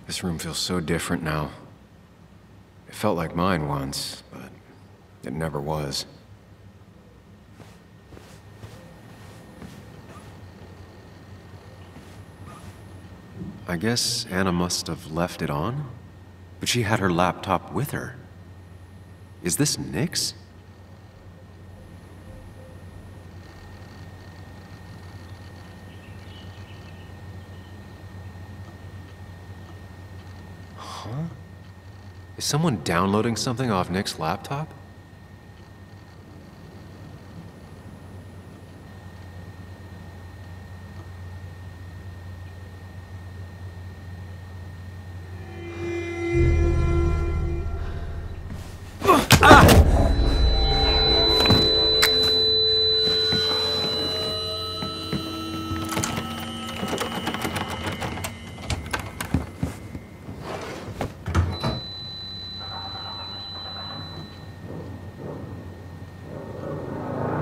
This room feels so different now. It felt like mine once, but it never was. I guess Anna must have left it on, but she had her laptop with her. Is this Nick's? Huh? Is someone downloading something off Nick's laptop?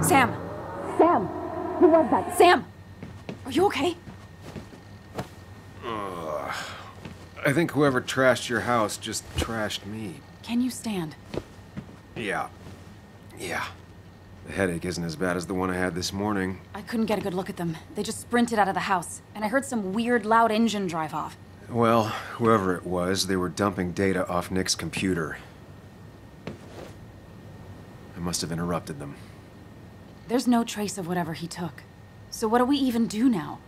Sam! Sam! Who was that? Sam! Are you okay? I think whoever trashed your house just trashed me. Can you stand? Yeah. The headache isn't as bad as the one I had this morning. I couldn't get a good look at them. They just sprinted out of the house, and I heard some weird, loud engine drive off. Well, whoever it was, they were dumping data off Nick's computer. I must have interrupted them. There's no trace of whatever he took. So what do we even do now?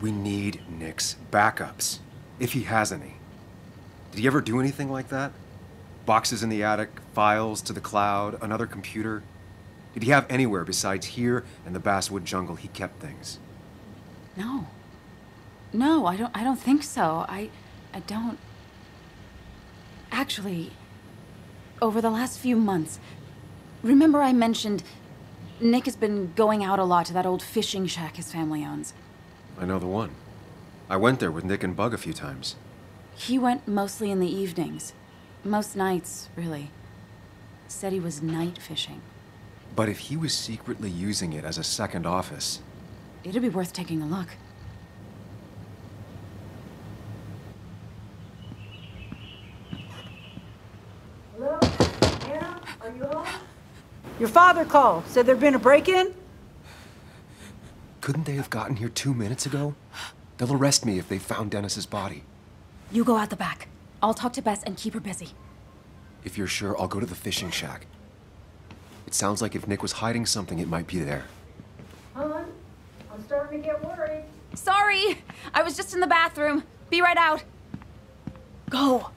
We need Nick's backups, if he has any. Did he ever do anything like that? Boxes in the attic, files to the cloud, another computer? Did he have anywhere besides here and the Basswood jungle he kept things? No. No, I don't think so. I don't... Actually, over the last few months, remember I mentioned Nick has been going out a lot to that old fishing shack his family owns. I know the one. I went there with Nick and Bug a few times. He went mostly in the evenings. Most nights, really. Said he was night fishing. But if he was secretly using it as a second office... It'd be worth taking a look. Hello? Anna? Are you home? Your father called. Said there'd been a break-in? Couldn't they have gotten here 2 minutes ago? They'll arrest me if they found Dennis's body. You go out the back. I'll talk to Bess and keep her busy. If you're sure, I'll go to the fishing shack. It sounds like if Nick was hiding something, it might be there. Hon, I'm starting to get worried. Sorry! I was just in the bathroom. Be right out. Go!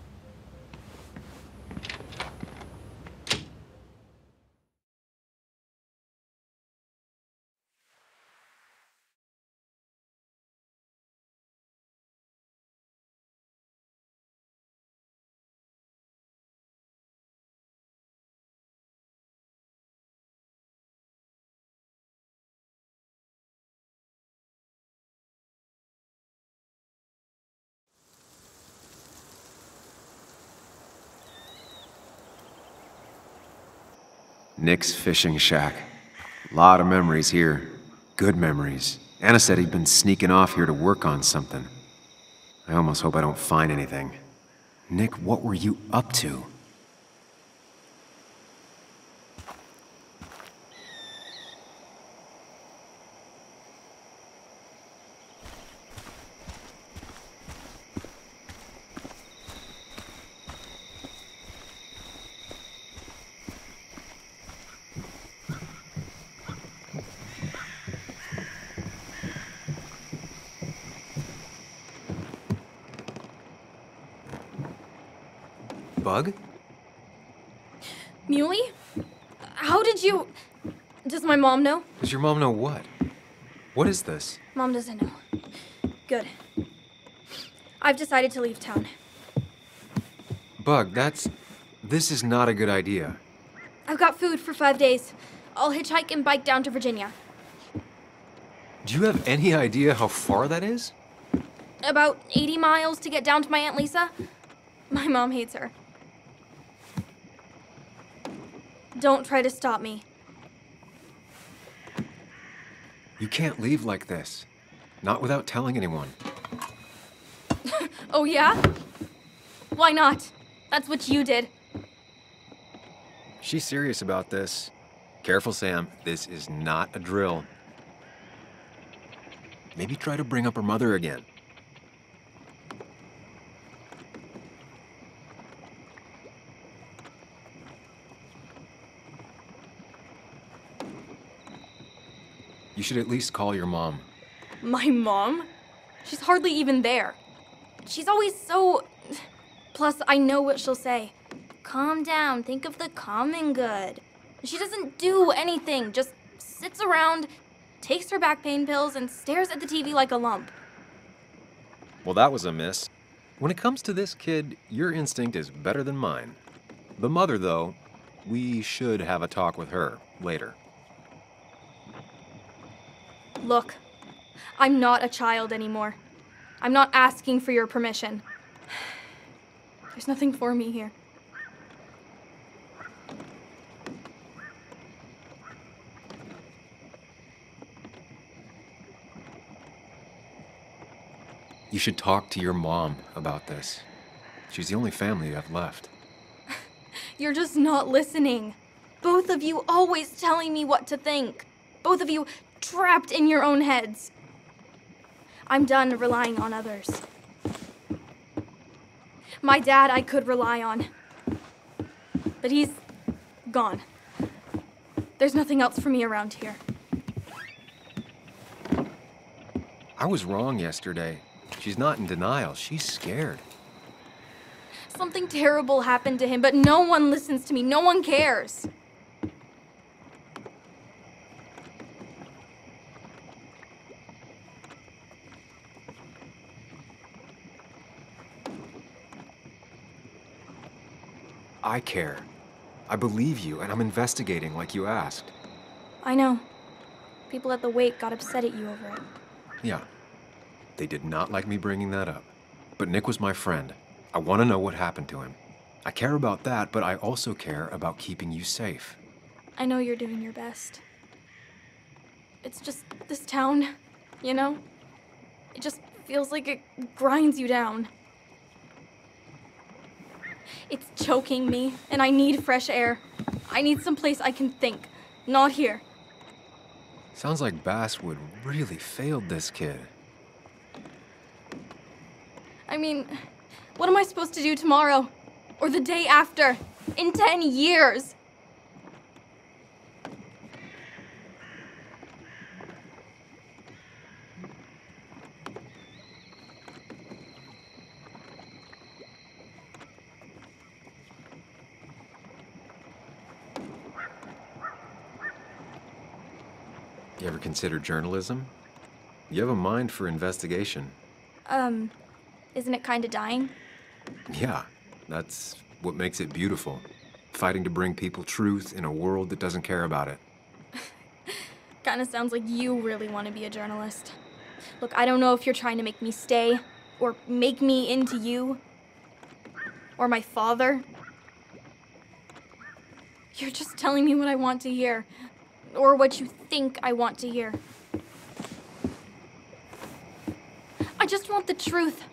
Nick's fishing shack. Lot of memories here. Good memories. Anna said he'd been sneaking off here to work on something. I almost hope I don't find anything. Nick, what were you up to? Bug? Muley? How did you... Does my mom know? Does your mom know what? What is this? Mom doesn't know. Good. I've decided to leave town. Bug, this is not a good idea. I've got food for 5 days. I'll hitchhike and bike down to Virginia. Do you have any idea how far that is? About 80 miles to get down to my Aunt Lisa. My mom hates her. Don't try to stop me. You can't leave like this. Not without telling anyone. Oh, yeah? Why not? That's what you did. She's serious about this. Careful, Sam. This is not a drill. Maybe try to bring up her mother again. You should at least call your mom. My mom? She's hardly even there. She's always so... Plus, I know what she'll say. Calm down, think of the common good. She doesn't do anything, just sits around, takes her back pain pills, and stares at the TV like a lump. Well, that was a miss. When it comes to this kid, your instinct is better than mine. The mother, though, we should have a talk with her later. Look, I'm not a child anymore. I'm not asking for your permission. There's nothing for me here. You should talk to your mom about this. She's the only family you have left. You're just not listening. Both of you always telling me what to think. Both of you trapped in your own heads. I'm done relying on others. My dad I could rely on. But he's gone. There's nothing else for me around here. I was wrong yesterday. She's not in denial. She's scared. Something terrible happened to him, but no one listens to me. No one cares. I care. I believe you, and I'm investigating like you asked. I know. People at the wake got upset at you over it. Yeah. They did not like me bringing that up. But Nick was my friend. I want to know what happened to him. I care about that, but I also care about keeping you safe. I know you're doing your best. It's just this town, you know? It just feels like it grinds you down. It's choking me, and I need fresh air. I need someplace I can think, not here. Sounds like Basswood really failed this kid. I mean, what am I supposed to do tomorrow? Or the day after? In 10 years? You ever consider journalism? You have a mind for investigation. Isn't it kinda dying? Yeah, that's what makes it beautiful. Fighting to bring people truth in a world that doesn't care about it. Kinda sounds like you really want to be a journalist. Look, I don't know if you're trying to make me stay, or make me into you, or my father. You're just telling me what I want to hear, or what you think I want to hear. I just want the truth,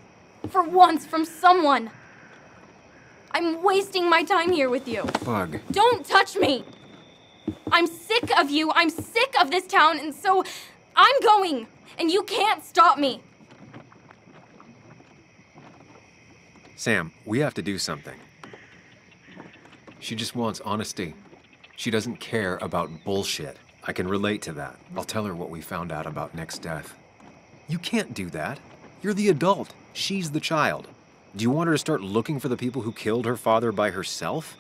for once, from someone. I'm wasting my time here with you. Bug. Don't touch me! I'm sick of you, I'm sick of this town, and so I'm going, and you can't stop me. Sam, we have to do something. She just wants honesty. She doesn't care about bullshit. I can relate to that. I'll tell her what we found out about Nick's death. You can't do that. You're the adult. She's the child. Do you want her to start looking for the people who killed her father by herself?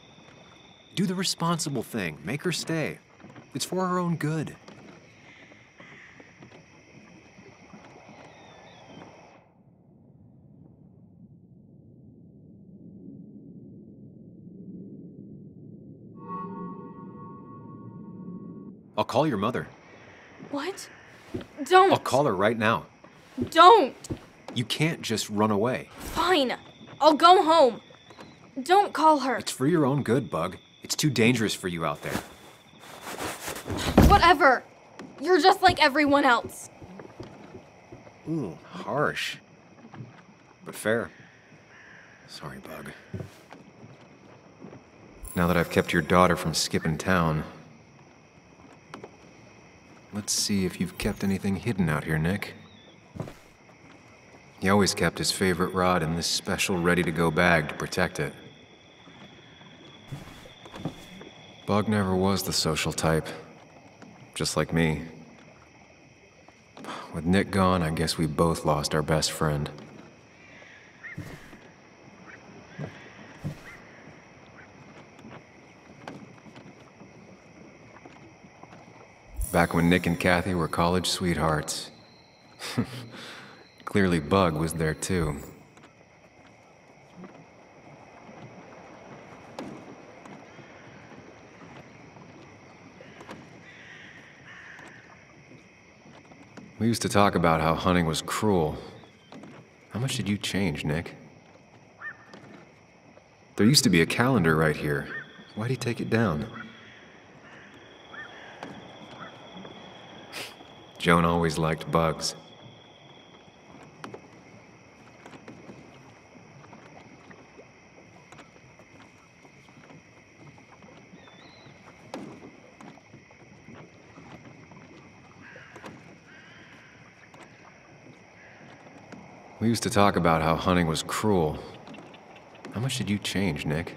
Do the responsible thing. Make her stay. It's for her own good. I'll call your mother. What? Don't! I'll call her right now. Don't! You can't just run away. Fine. I'll go home. Don't call her. It's for your own good, Bug. It's too dangerous for you out there. Whatever. You're just like everyone else. Ooh, harsh. But fair. Sorry, Bug. Now that I've kept your daughter from skipping town, let's see if you've kept anything hidden out here, Nick. He always kept his favorite rod in this special ready-to-go bag to protect it. Bug never was the social type, just like me. With Nick gone, I guess we both lost our best friend. Back when Nick and Kathy were college sweethearts. Clearly Bug was there too. We used to talk about how hunting was cruel. How much did you change, Nick? There used to be a calendar right here. Why'd he take it down? Joan always liked bugs. We used to talk about how hunting was cruel. How much did you change, Nick?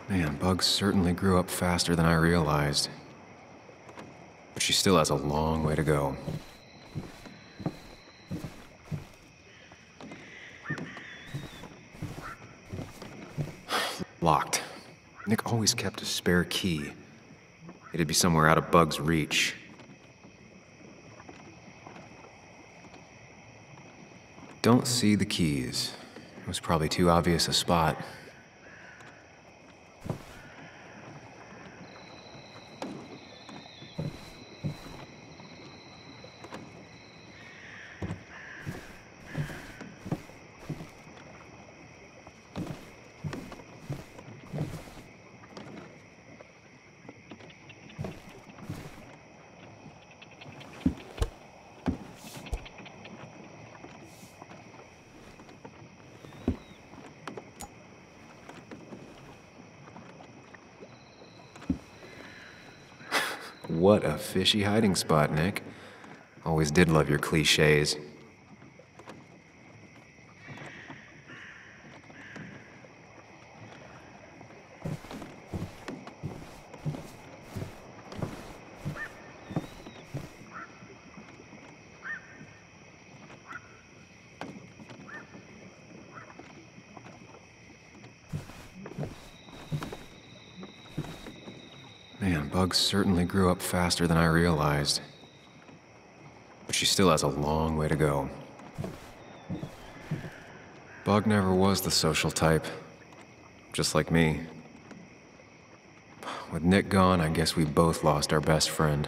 Man, Bug certainly grew up faster than I realized. But she still has a long way to go. Locked. Nick always kept a spare key. It'd be somewhere out of Bug's reach. Don't see the keys. It was probably too obvious a spot. What a fishy hiding spot, Nick. Always did love your cliches. Man, Bug certainly grew up faster than I realized. But she still has a long way to go. Bug never was the social type, just like me. With Nick gone, I guess we both lost our best friend.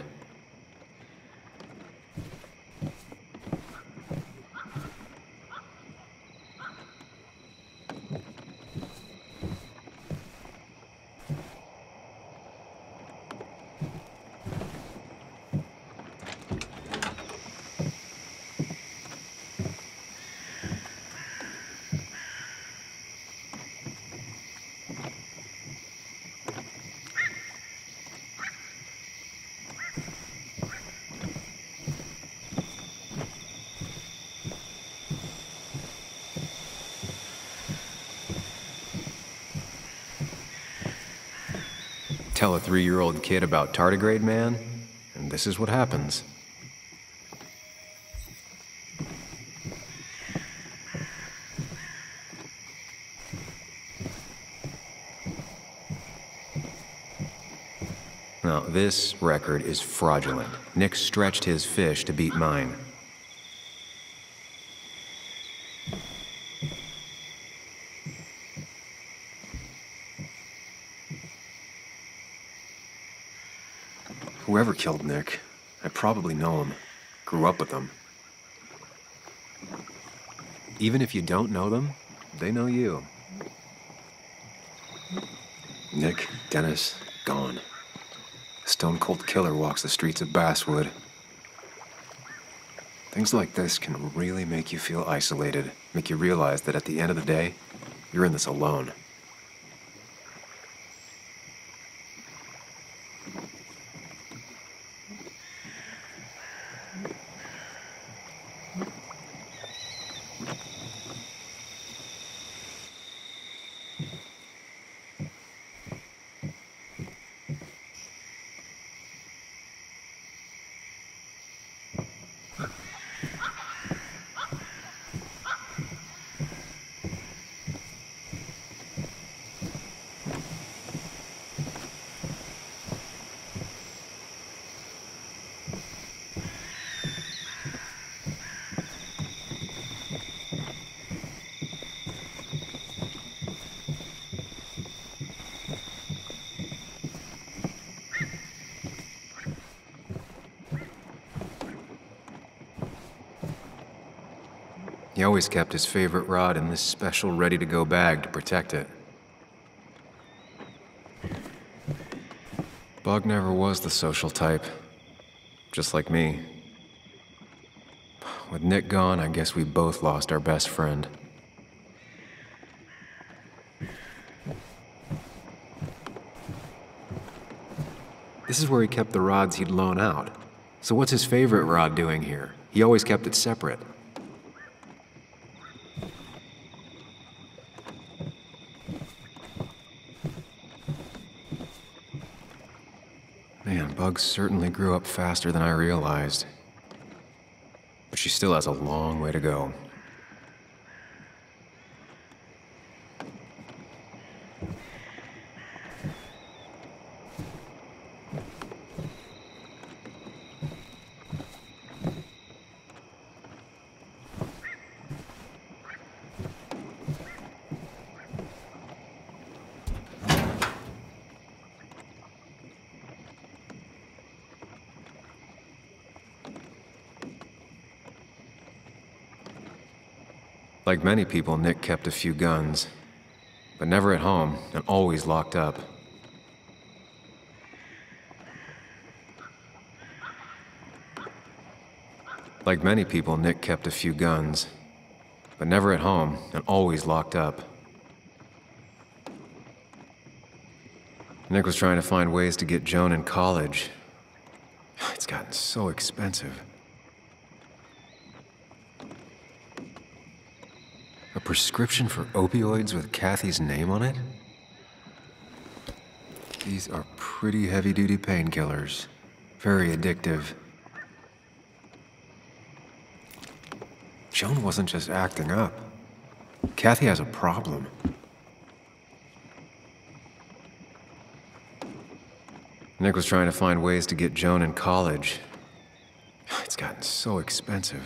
Tell a 3-year-old kid about tardigrade man, and this is what happens. Now, this record is fraudulent. Nick stretched his fish to beat mine. Whoever killed Nick, I probably know him. Grew up with them. Even if you don't know them, they know you. Nick, Dennis, gone. A stone-cold killer walks the streets of Basswood. Things like this can really make you feel isolated, make you realize that at the end of the day, you're in this alone. He always kept his favorite rod in this special ready-to-go bag to protect it. Bug never was the social type, just like me. With Nick gone, I guess we both lost our best friend. This is where he kept the rods he'd loan out. So what's his favorite rod doing here? He always kept it separate. Man, Bug certainly grew up faster than I realized. But she still has a long way to go. Like many people, Nick kept a few guns, but never at home and always locked up. Like many people, Nick kept a few guns, but never at home and always locked up. Nick was trying to find ways to get Joan in college. It's gotten so expensive. A prescription for opioids with Kathy's name on it? These are pretty heavy-duty painkillers. Very addictive. Joan wasn't just acting up. Kathy has a problem. Nick was trying to find ways to get Joan in college. It's gotten so expensive.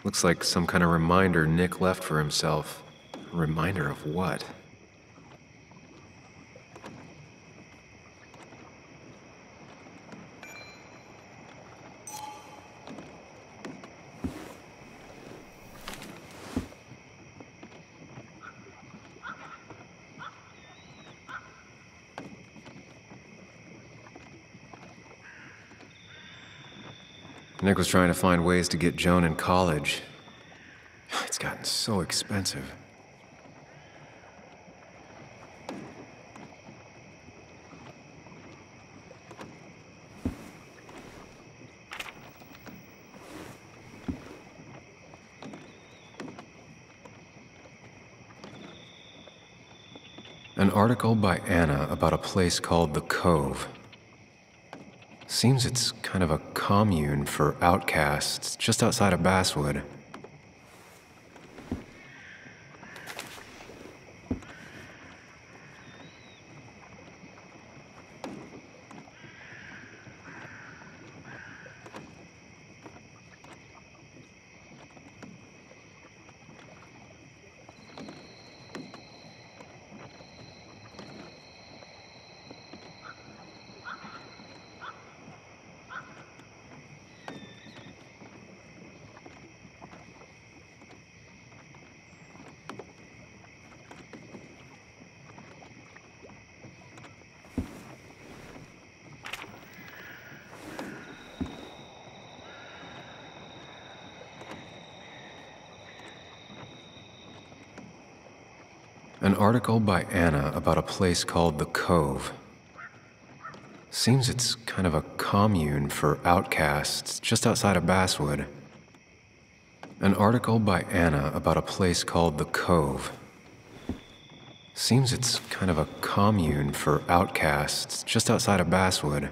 Looks like some kind of reminder Nick left for himself. A reminder of what? Nick was trying to find ways to get Joan in college. It's gotten so expensive. An article by Anna about a place called The Cove. Seems it's kind of a commune for outcasts just outside of Basswood. An article by Anna about a place called The Cove. Seems it's kind of a commune for outcasts just outside of Basswood. An article by Anna about a place called The Cove. Seems it's kind of a commune for outcasts just outside of Basswood.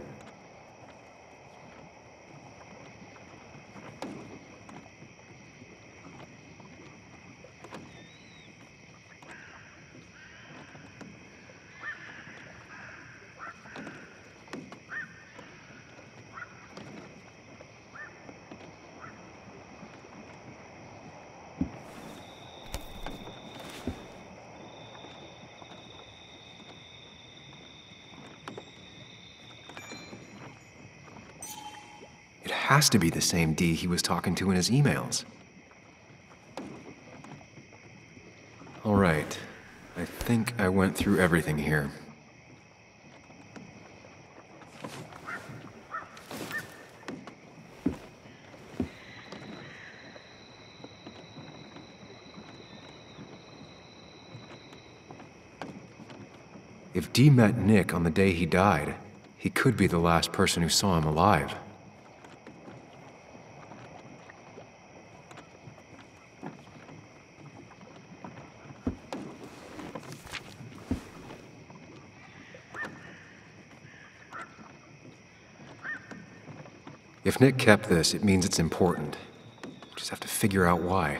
It has to be the same D he was talking to in his emails. All right, I think I went through everything here. If D met Nick on the day he died, he could be the last person who saw him alive. If Nick kept this, it means it's important. Just have to figure out why.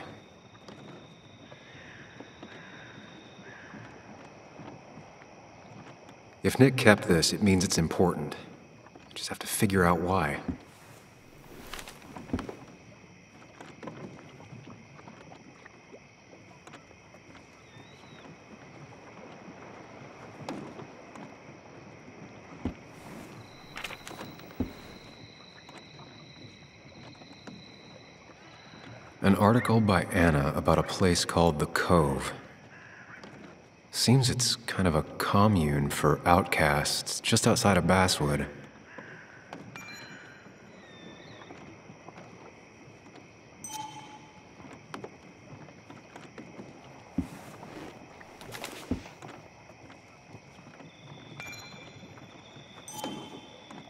If Nick kept this, it means it's important. Just have to figure out why. An article by Anna about a place called The Cove. Seems it's kind of a commune for outcasts just outside of Basswood.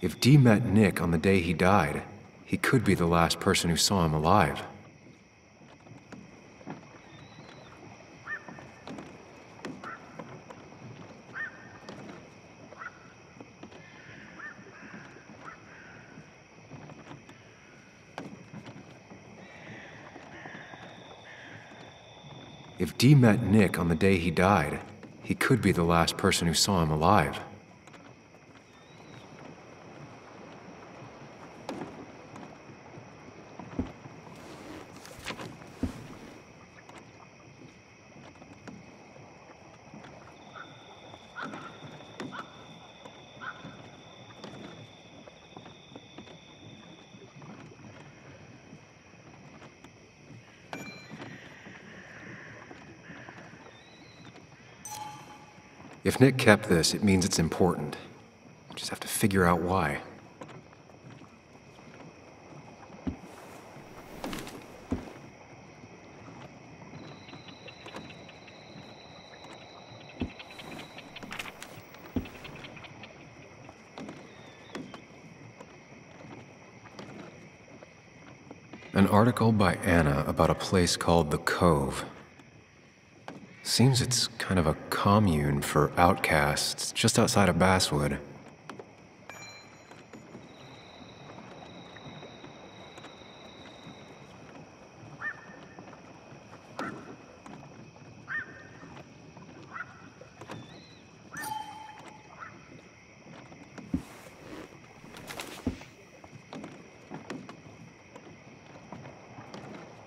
If D met Nick on the day he died, he could be the last person who saw him alive. If D met Nick on the day he died, he could be the last person who saw him alive. If Nick kept this, it means it's important. Just have to figure out why. An article by Anna about a place called The Cove. Seems it's kind of a commune for outcasts just outside of Basswood.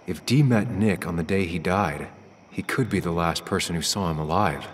If D met Nick on the day he died, he could be the last person who saw him alive.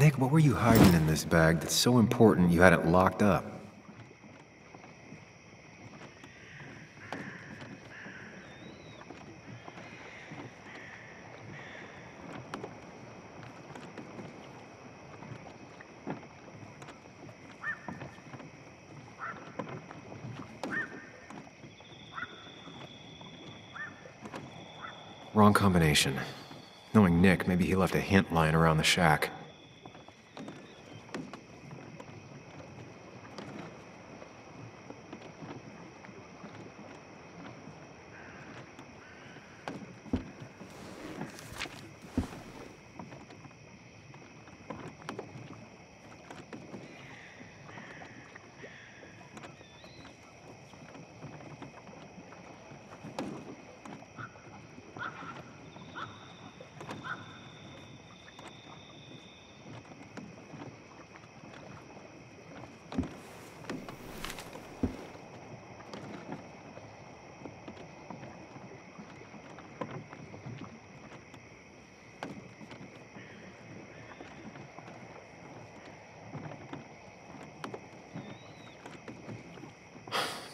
Nick, what were you hiding in this bag that's so important you had it locked up? Wrong combination. Knowing Nick, maybe he left a hint lying around the shack.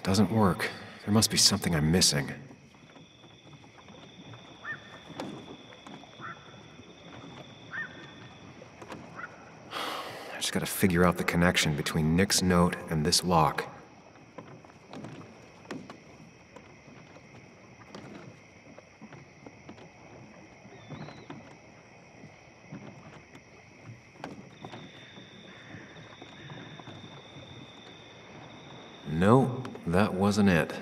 Doesn't work. There must be something I'm missing. I just gotta figure out the connection between Nick's note and this lock. No, that wasn't it.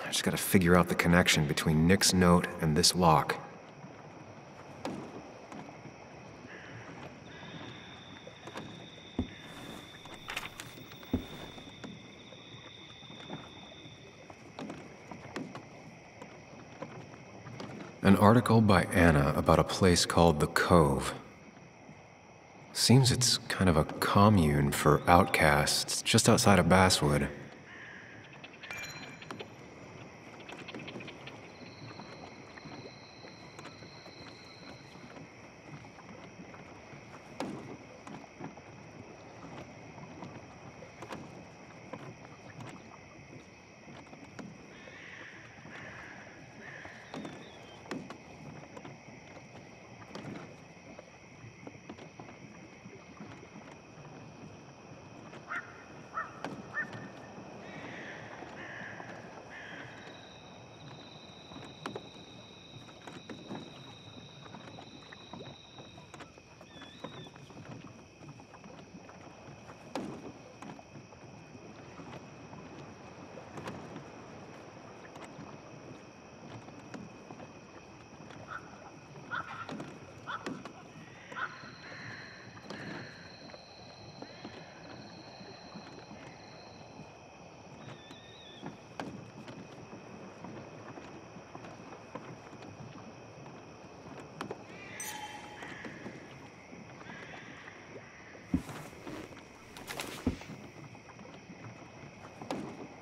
I just gotta figure out the connection between Nick's note and this lock. An article by Anna about a place called The Cove. Seems it's kind of a commune for outcasts just outside of Basswood.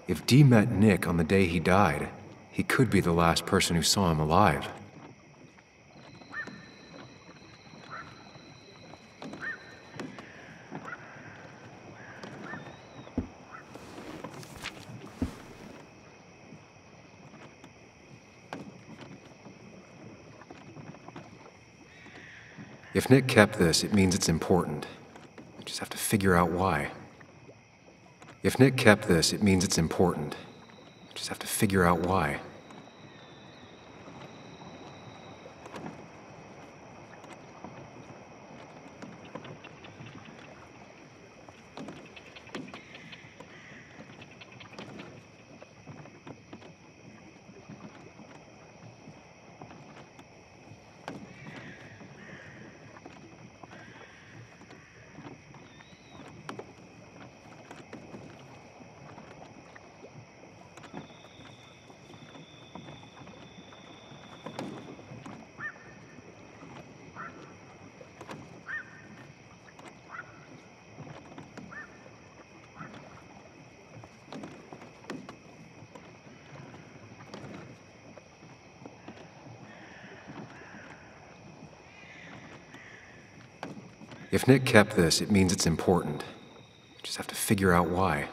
If Dee met Nick on the day he died, he could be the last person who saw him alive. If Nick kept this, it means it's important. I just have to figure out why. If Nick kept this, it means it's important. I just have to figure out why. If Nick kept this, it means it's important. I just have to figure out why.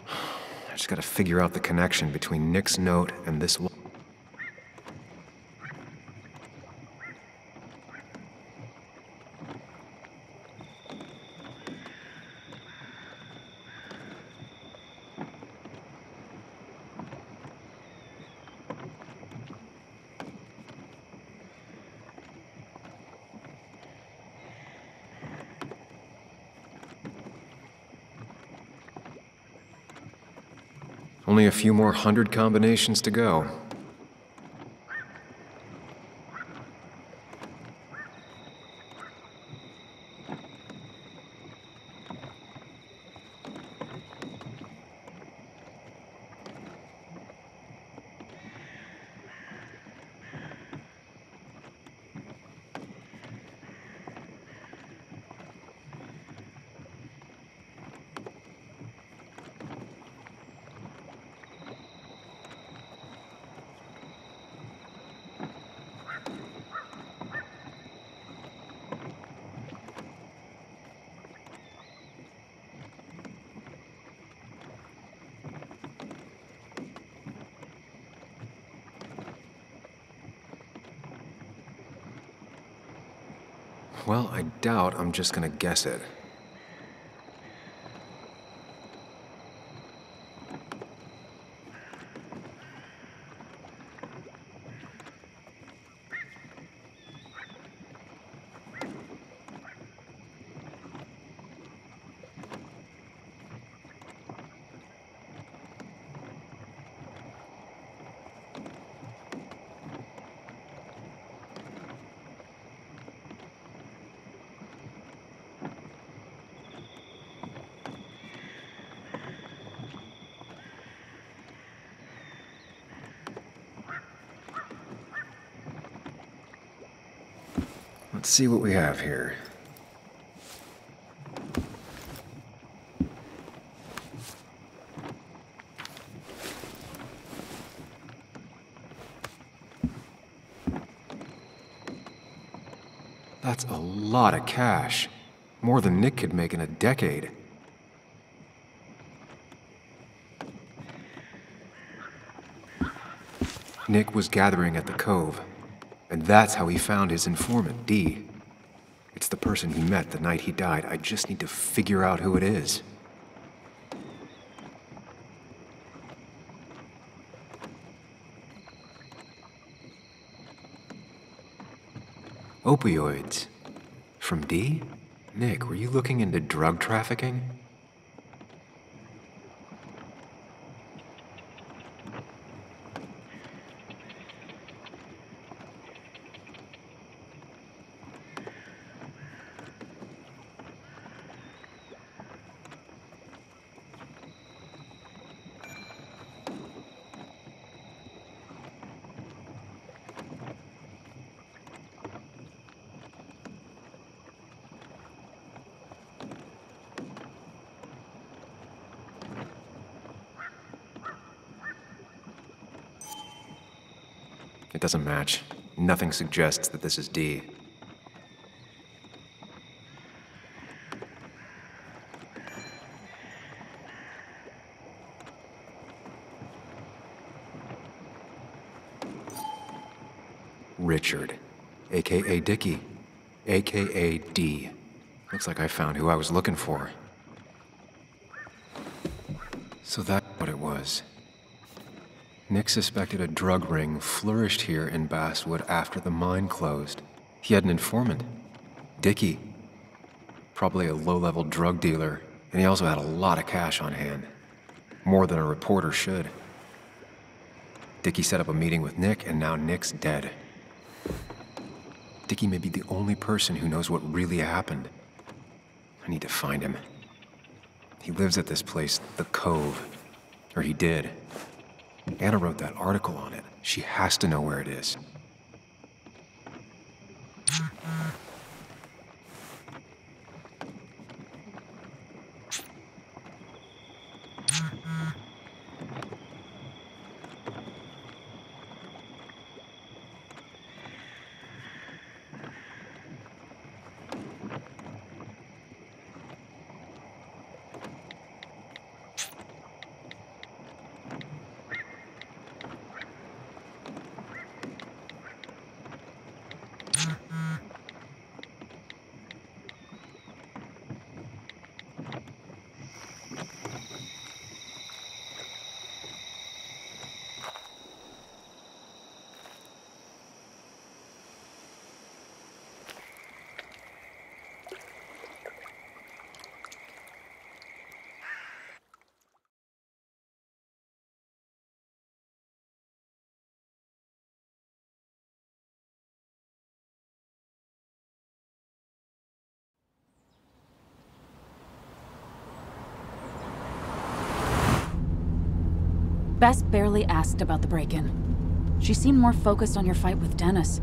I just gotta figure out the connection between Nick's note and this. Only a few more 100 combinations to go. Well, I doubt I'm just gonna guess it. Let's see what we have here. That's a lot of cash. More than Nick could make in a decade. Nick was gathering at the Cove, and that's how he found his informant, Dee. It's the person he met the night he died. I just need to figure out who it is. Opioids. From Dee? Nick, were you looking into drug trafficking? It doesn't match. Nothing suggests that this is Dee. Richard, aka Dickie, aka D. Looks like I found who I was looking for. So that's what it was. Nick suspected a drug ring flourished here in Basswood after the mine closed. He had an informant, Dickie. Probably a low-level drug dealer, and he also had a lot of cash on hand. More than a reporter should. Dickie set up a meeting with Nick, and now Nick's dead. Dickie may be the only person who knows what really happened. I need to find him. He lives at this place, The Cove. Or he did. Anna wrote that article on it. She has to know where it is. Bess barely asked about the break-in. She seemed more focused on your fight with Dennis.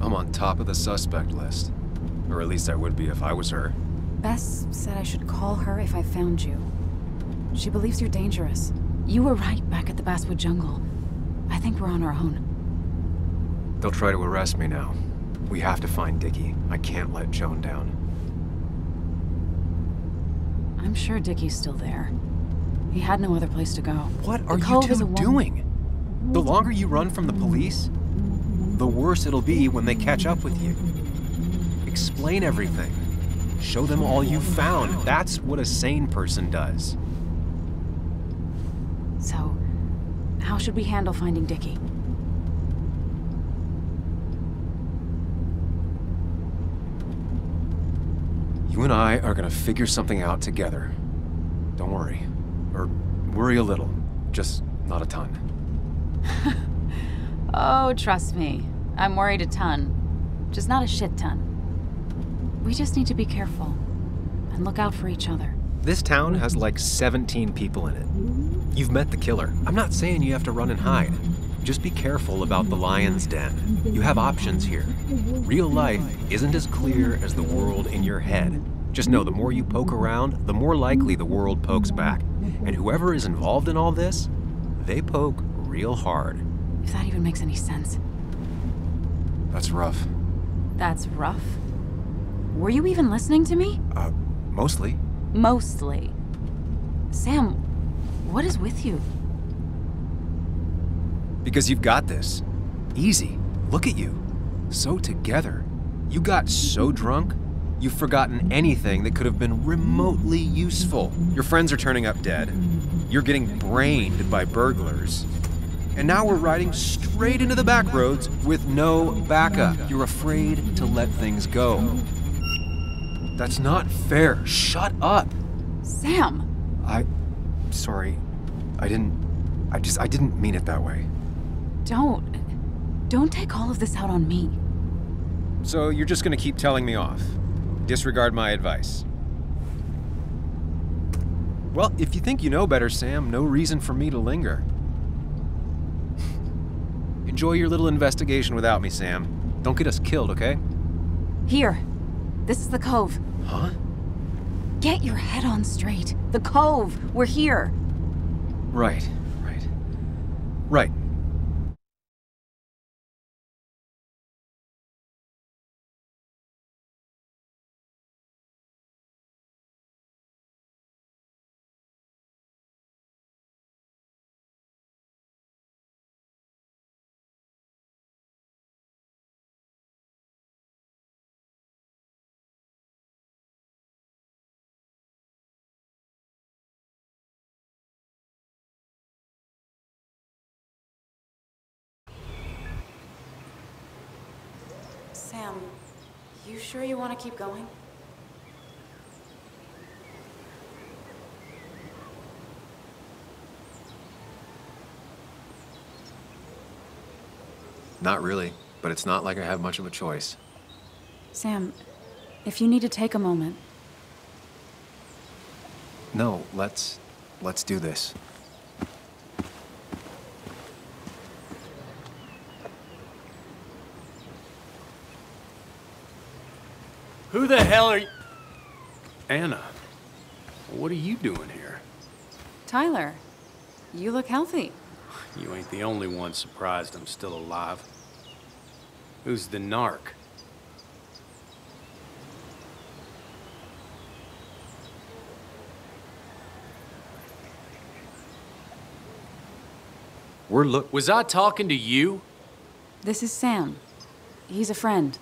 I'm on top of the suspect list. Or at least I would be if I was her. Bess said I should call her if I found you. She believes you're dangerous. You were right back at the Basswood jungle. I think we're on our own. They'll try to arrest me now. We have to find Dickie. I can't let Joan down. I'm sure Dickie's still there. He had no other place to go. What are you two doing? The longer you run from the police, the worse it'll be when they catch up with you. Explain everything. Show them all you found. That's what a sane person does. So, how should we handle finding Dickie? You and I are gonna figure something out together. Don't worry. Or worry a little. Just not a ton. Oh, trust me. I'm worried a ton. Just not a shit ton. We just need to be careful. And look out for each other. This town has like 17 people in it. You've met the killer. I'm not saying you have to run and hide. Just be careful about the lion's den. You have options here. Real life isn't as clear as the world in your head. Just know the more you poke around, the more likely the world pokes back. And whoever is involved in all this, they poke real hard. If that even makes any sense. That's rough. That's rough? Were you even listening to me? Mostly. Mostly. Sam, what is with you? Because you've got this. Easy. Look at you. So together. You got so drunk, you've forgotten anything that could have been remotely useful. Your friends are turning up dead. You're getting brained by burglars. And now we're riding straight into the back roads with no backup. You're afraid to let things go. That's not fair. Shut up. Sam! Sorry. I didn't mean it that way. Don't take all of this out on me. So you're just gonna keep telling me off? Disregard my advice? Well, if you think you know better, Sam, no reason for me to linger. Enjoy your little investigation without me, Sam. Don't get us killed, okay? Here. This is the Cove. Huh? Get your head on straight. The Cove. We're here. Right. Right. Sam, you sure you want to keep going? Not really, but it's not like I have much of a choice. Sam, if you need to take a moment. No, let's do this. Who the hell are you? Anna, what are you doing here? Tyler, you look healthy. You ain't the only one surprised I'm still alive. Who's the narc? Was I talking to you? This is Sam. He's a friend.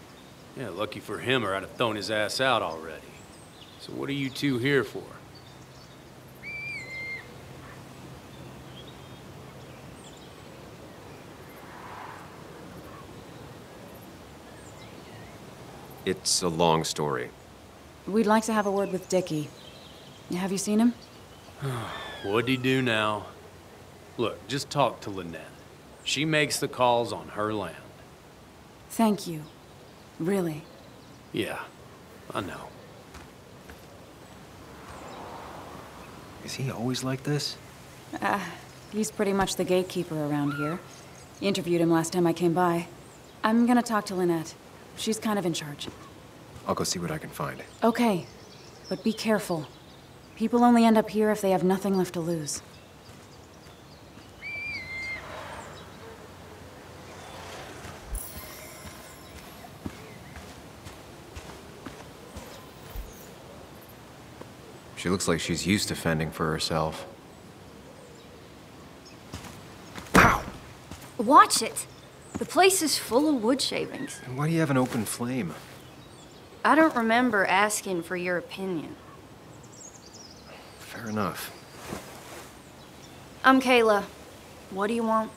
Yeah, lucky for him or I'd have thrown his ass out already. So what are you two here for? It's a long story. We'd like to have a word with Dickie. Have you seen him? What'd he do now? Look, just talk to Lynette. She makes the calls on her land. Thank you. Really. Yeah, I know. Is he always like this? He's pretty much the gatekeeper around here. Interviewed him last time I came by. I'm gonna talk to Lynette. She's kind of in charge. I'll go see what I can find. Okay, but be careful. People only end up here if they have nothing left to lose. She looks like she's used to fending for herself. Ow! Watch it! The place is full of wood shavings. And why do you have an open flame? I don't remember asking for your opinion. Fair enough. I'm Kayla. What do you want?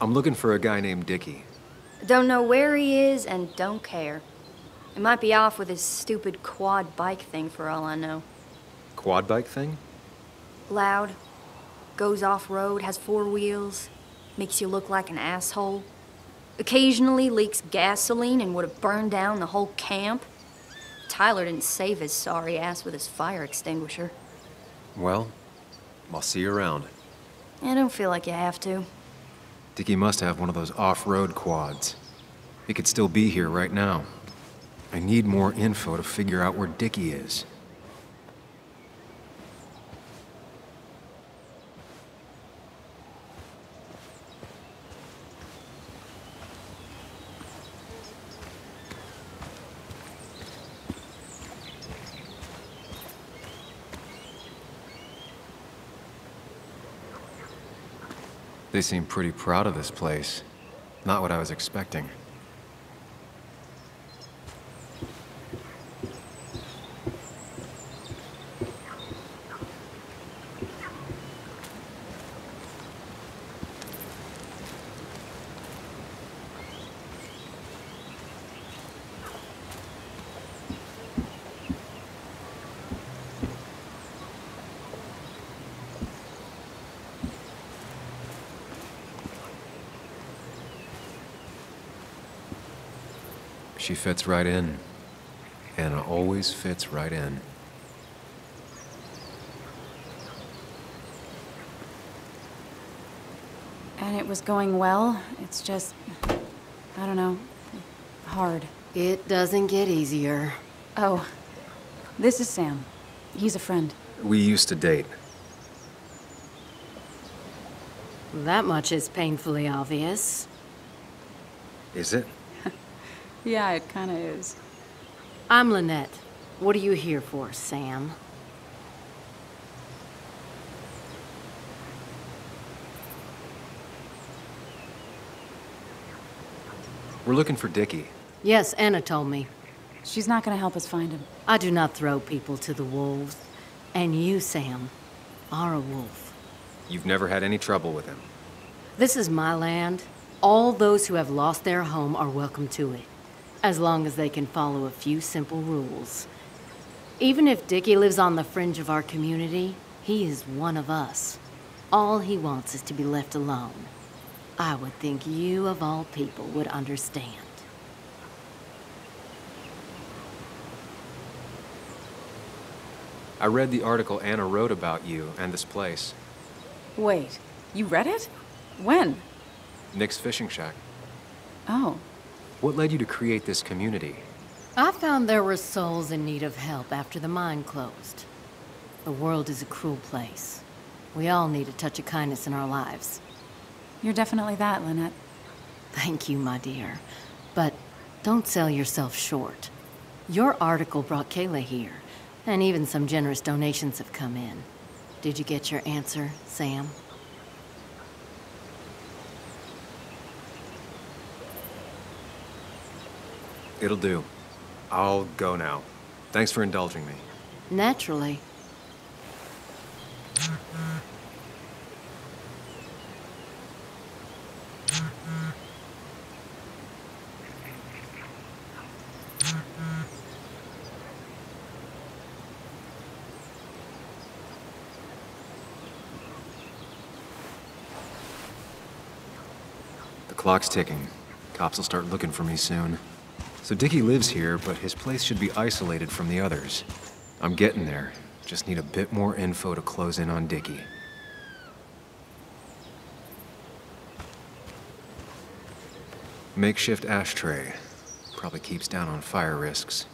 I'm looking for a guy named Dickie. Don't know where he is and don't care. He might be off with his stupid quad bike thing for all I know. Quad bike thing? Loud, goes off-road, has 4 wheels, makes you look like an asshole. Occasionally leaks gasoline and would have burned down the whole camp. Tyler didn't save his sorry ass with his fire extinguisher. Well, I'll see you around. I don't feel like you have to. Dickie must have one of those off-road quads. He could still be here right now. I need more info to figure out where Dickie is. They seem pretty proud of this place. Not what I was expecting. She fits right in. Anna always fits right in. And it was going well. It's just, I don't know, hard. It doesn't get easier. Oh, this is Sam. He's a friend. We used to date. That much is painfully obvious. Is it? Yeah, it kind of is. I'm Lynette. What are you here for, Sam? We're looking for Dickie. Yes, Anna told me. She's not gonna help us find him. I do not throw people to the wolves. And you, Sam, are a wolf. You've never had any trouble with him. This is my land. All those who have lost their home are welcome to it, as long as they can follow a few simple rules. Even if Dickie lives on the fringe of our community, he is one of us. All he wants is to be left alone. I would think you, of all people, would understand. I read the article Anna wrote about you and this place. Wait, you read it? When? Nick's Fishing Shack. Oh. What led you to create this community? I found there were souls in need of help after the mine closed. The world is a cruel place. We all need a touch of kindness in our lives. You're definitely that, Lynette. Thank you, my dear. But don't sell yourself short. Your article brought Kayla here, and even some generous donations have come in. Did you get your answer, Sam? It'll do. I'll go now. Thanks for indulging me. Naturally. The clock's ticking. Cops will start looking for me soon. So Dickie lives here, but his place should be isolated from the others. I'm getting there. Just need a bit more info to close in on Dickie. Makeshift ashtray. Probably keeps down on fire risks.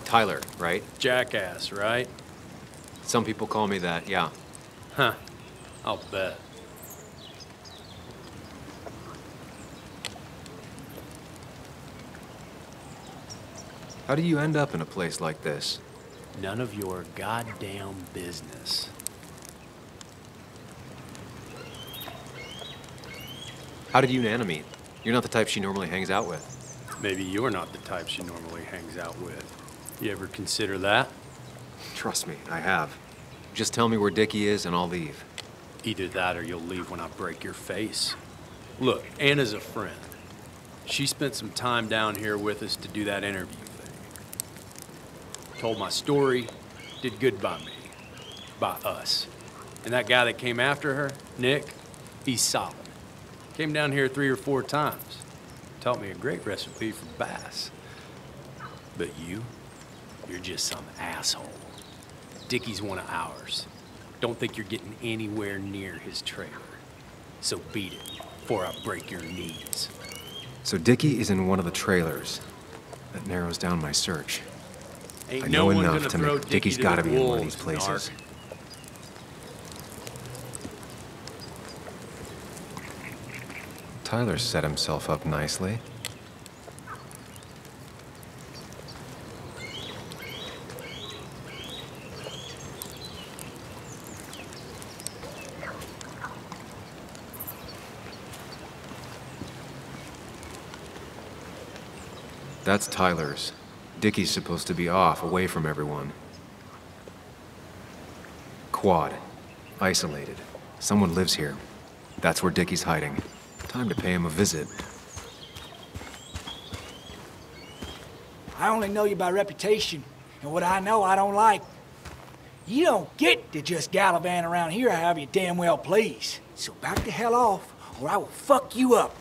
Tyler, right? Jackass, right? Some people call me that, yeah. Huh. I'll bet. How do you end up in a place like this? None of your goddamn business. How did you and Anna meet? You're not the type she normally hangs out with. Maybe you're not the type she normally hangs out with. You ever consider that? Trust me, I have. Just tell me where Dickie is and I'll leave. Either that or you'll leave when I break your face. Look, Anna's a friend. She spent some time down here with us to do that interview thing. Told my story, did good by me. By us. And that guy that came after her, Nick, he's solid. Came down here 3 or 4 times. Taught me a great recipe for bass. But you're just some asshole. Dickie's one of ours. Don't think you're getting anywhere near his trailer. So beat it before I break your knees. So Dickie is in one of the trailers. That narrows down my search. Ain't I no know one enough gonna to throw make Dickie Dickie's to gotta the be in one of wolves, these places. Narc. Tyler set himself up nicely. That's Tyler's. Dickie's supposed to be off, away from everyone. Quad. Isolated. Someone lives here. That's where Dickie's hiding. Time to pay him a visit. I only know you by reputation, and what I know I don't like. You don't get to just gallivant around here however you damn well please. So back the hell off, or I will fuck you up.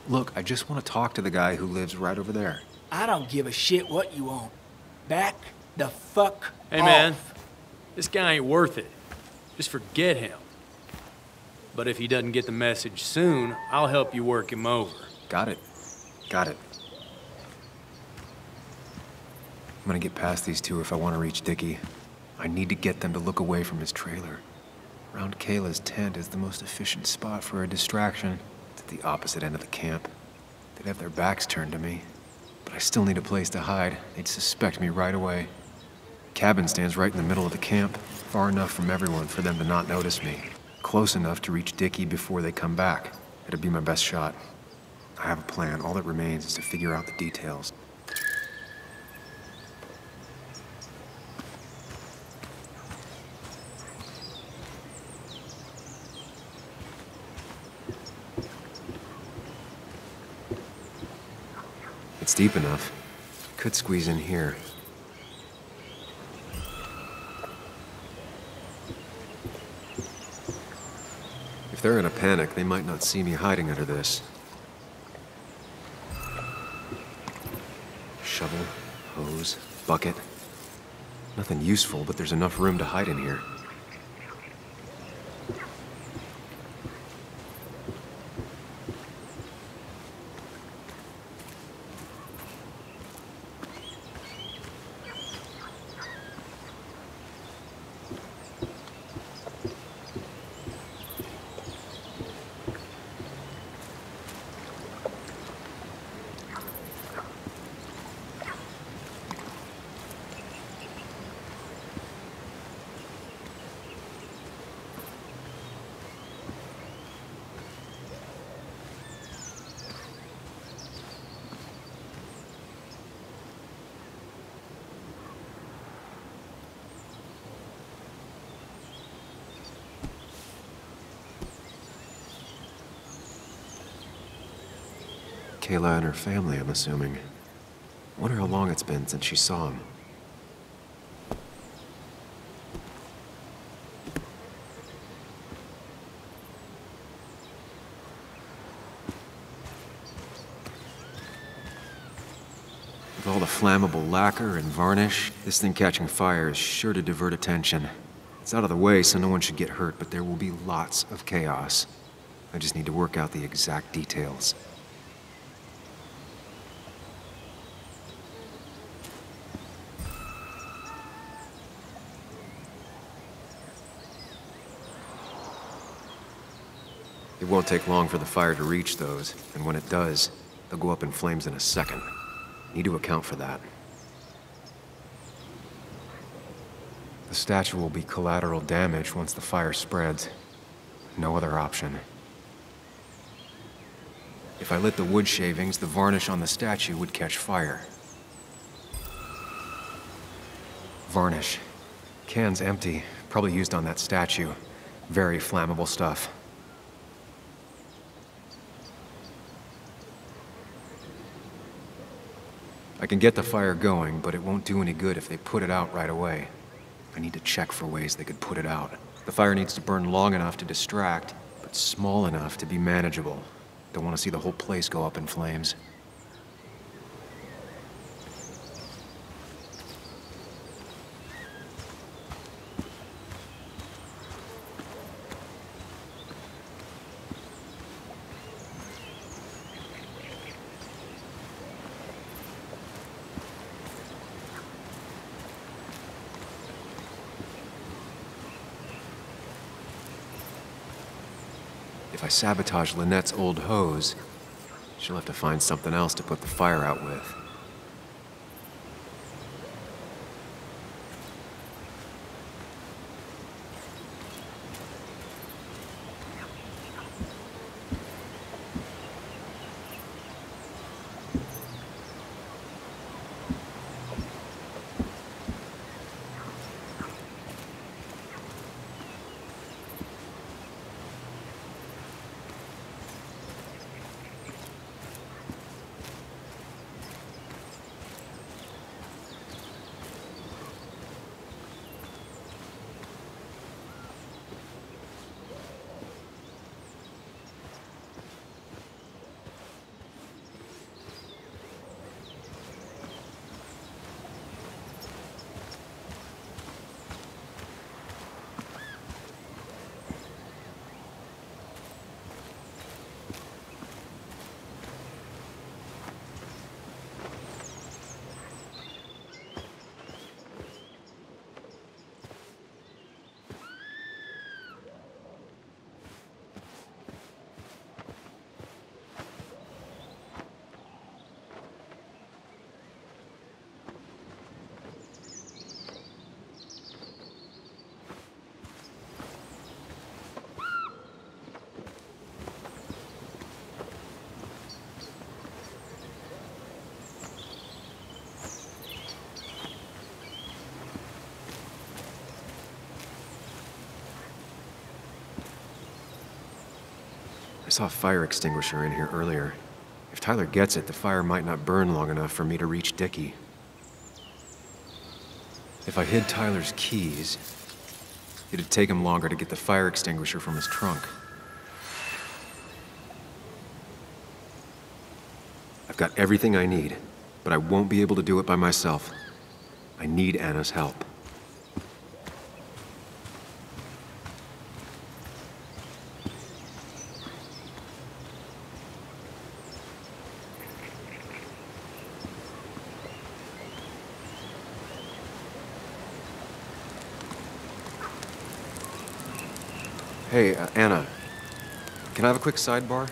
Look, I just want to talk to the guy who lives right over there. I don't give a shit what you want. Back the fuck Hey off. man, this guy ain't worth it. Just forget him. But if he doesn't get the message soon, I'll help you work him over. Got it. Got it. I'm gonna get past these two if I want to reach Dickie. I need to get them to look away from his trailer. Around Kayla's tent is the most efficient spot for a distraction. It's at the opposite end of the camp. They'd have their backs turned to me, but I still need a place to hide. They'd suspect me right away. Cabin stands right in the middle of the camp, far enough from everyone for them to not notice me. Close enough to reach Dickie before they come back. It'd be my best shot. I have a plan. All that remains is to figure out the details. It's deep enough. Could squeeze in here. If they're in a panic, they might not see me hiding under this. Shovel, hose, bucket. Nothing useful, but there's enough room to hide in here. Kayla and her family, I'm assuming. Wonder how long it's been since she saw him. With all the flammable lacquer and varnish, this thing catching fire is sure to divert attention. It's out of the way, so no one should get hurt, but there will be lots of chaos. I just need to work out the exact details. It won't take long for the fire to reach those, and when it does, they'll go up in flames in a second. Need to account for that. The statue will be collateral damage once the fire spreads. No other option. If I lit the wood shavings, the varnish on the statue would catch fire. Varnish. Can's empty. Probably used on that statue. Very flammable stuff. I can get the fire going, but it won't do any good if they put it out right away. I need to check for ways they could put it out. The fire needs to burn long enough to distract, but small enough to be manageable. Don't want to see the whole place go up in flames. If I sabotage Lynette's old hose, she'll have to find something else to put the fire out with. saw a fire extinguisher in here earlier. If Tyler gets it, the fire might not burn long enough for me to reach Dickie. If I hid Tyler's keys, it'd take him longer to get the fire extinguisher from his trunk. I've got everything I need, but I won't be able to do it by myself. I need Anna's help. Hey, Anna, can I have a quick sidebar?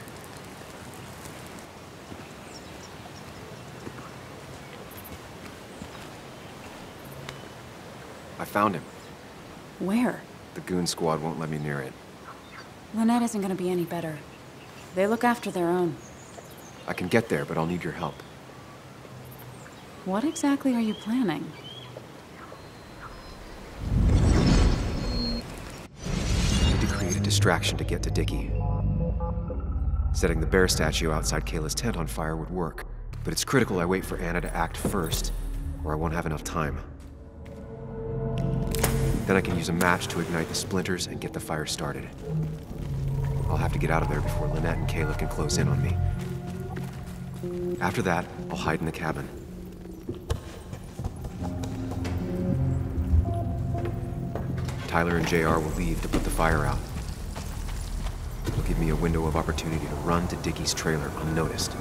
I found him. Where? The goon squad won't let me near it. Lynette isn't gonna be any better. They look after their own. I can get there, but I'll need your help. What exactly are you planning? I need to create a distraction to get to Dickie. Setting the bear statue outside Kayla's tent on fire would work, but it's critical I wait for Anna to act first, or I won't have enough time. Then I can use a match to ignite the splinters and get the fire started. I'll have to get out of there before Lynette and Kayla can close in on me. After that, I'll hide in the cabin. Tyler and JR will leave to put the fire out. It'll give me a window of opportunity to run to Dickie's trailer unnoticed.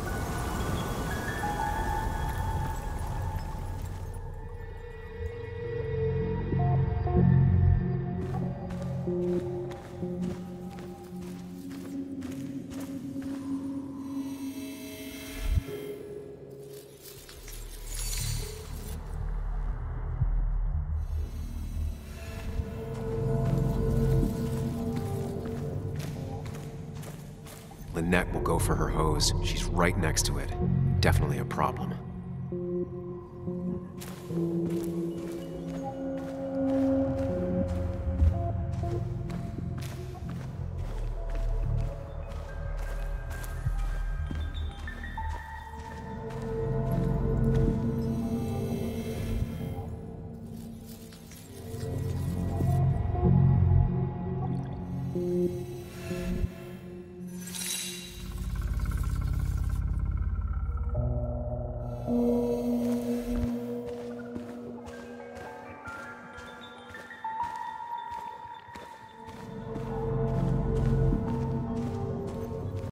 Lynette will go for her hose. She's right next to it. Definitely a problem.